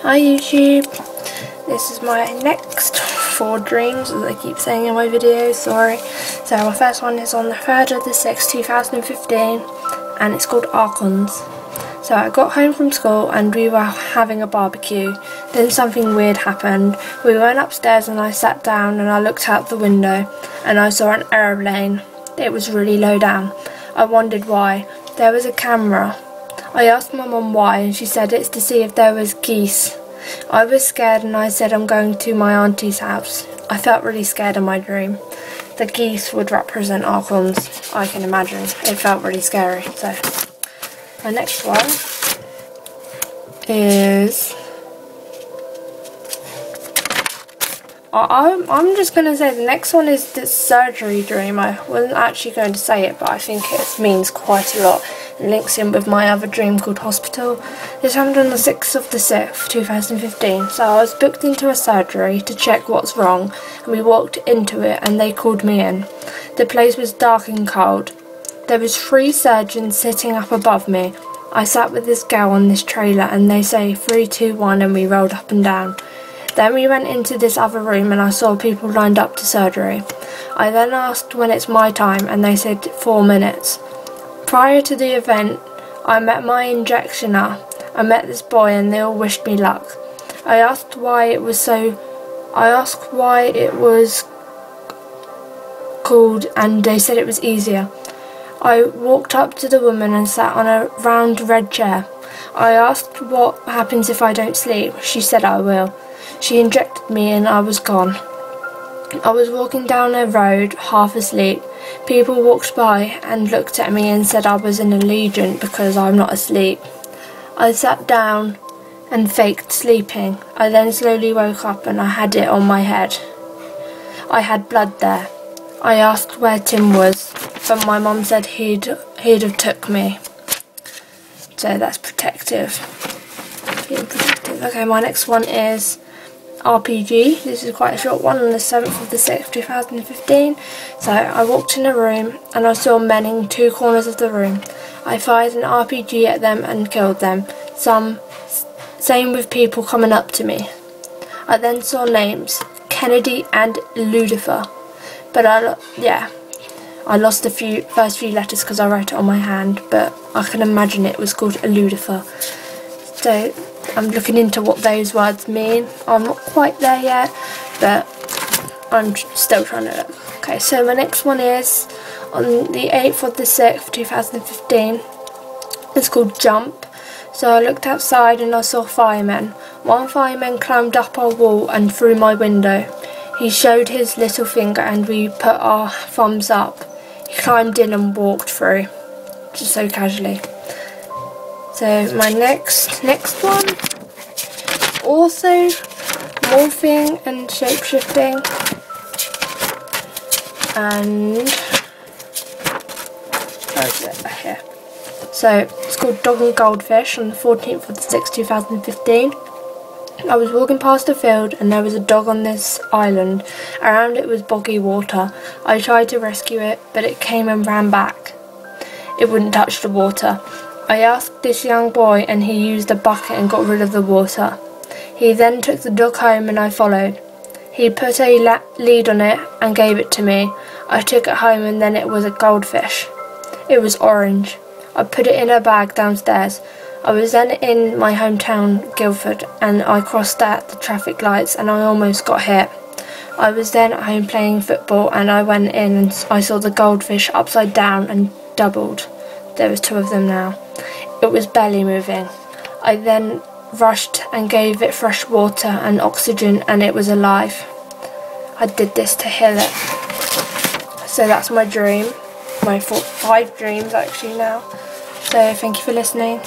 Hi YouTube, this is my next 4 dreams, as I keep saying in my videos, sorry. So my first one is on the 3rd of the 6th, 2015, and it's called Archons. So I got home from school and we were having a barbecue. Then something weird happened. We went upstairs and I sat down and I looked out the window and I saw an aeroplane. It was really low down. I wondered why. There was a camera. I asked my mum why and she said it's to see if there was geese. I was scared and I said I'm going to my auntie's house. I felt really scared in my dream. The geese would represent Archons, I can imagine. It felt really scary. So my next one is... I'm just going to say the next one is the surgery dream. I wasn't actually going to say it, but I think it means quite a lot. It links in with my other dream called hospital. This happened on the 6th of the 6th, 2015. So I was booked into a surgery to check what's wrong, and we walked into it and they called me in. The place was dark and cold. There was 3 surgeons sitting up above me. I sat with this girl on this trailer and they say 3, 2, 1 and we rolled up and down. Then we went into this other room and I saw people lined up to surgery. I then asked when it's my time and they said 4 minutes. Prior to the event, I met my injectioner. I met this boy and they all wished me luck. I asked why it was called and they said it was easier. I walked up to the woman and sat on a round red chair. I asked what happens if I don't sleep. She said I will. She injected me and I was gone. I was walking down a road, half asleep. People walked by and looked at me and said I was an allegiant because I'm not asleep. I sat down and faked sleeping. I then slowly woke up and I had it on my head. I had blood there. I asked where Tim was, but my mum said he'd have took me. So that's protective. Being protective. Okay, my next one is RPG. This is quite a short one, on the 7th of the 6th, 2015. So I walked in a room and I saw men in 2 corners of the room. I fired an RPG at them and killed them. Same with people coming up to me. I then saw names, Kennedy and Lucifer. But I lost the first few letters because I wrote it on my hand, but I can imagine it was called Lucifer. So I'm looking into what those words mean. I'm not quite there yet, but I'm still trying to look. Okay, so my next one is on the 8th of the 6th, 2015. It's called Jump. So I looked outside and I saw firemen. One fireman climbed up our wall and through my window. He showed his little finger and we put our thumbs up. He climbed in and walked through, just so casually. So my next one, also morphing and shapeshifting, and where is it? Here. So it's called Dog and Goldfish on the 14th of the 6th, 2015. I was walking past a field and there was a dog on this island. Around it was boggy water. I tried to rescue it, but it came and ran back. It wouldn't touch the water. I asked this young boy and he used a bucket and got rid of the water. He then took the dog home and I followed. He put a lead on it and gave it to me. I took it home and then it was a goldfish. It was orange. I put it in a bag downstairs. I was then in my hometown, Guildford, and I crossed at the traffic lights and I almost got hit. I was then at home playing football and I went in and I saw the goldfish upside down and doubled. There was 2 of them now. It was barely moving. I then rushed and gave it fresh water and oxygen and it was alive. I did this to heal it. So that's my dream. My 5 dreams actually now. So thank you for listening.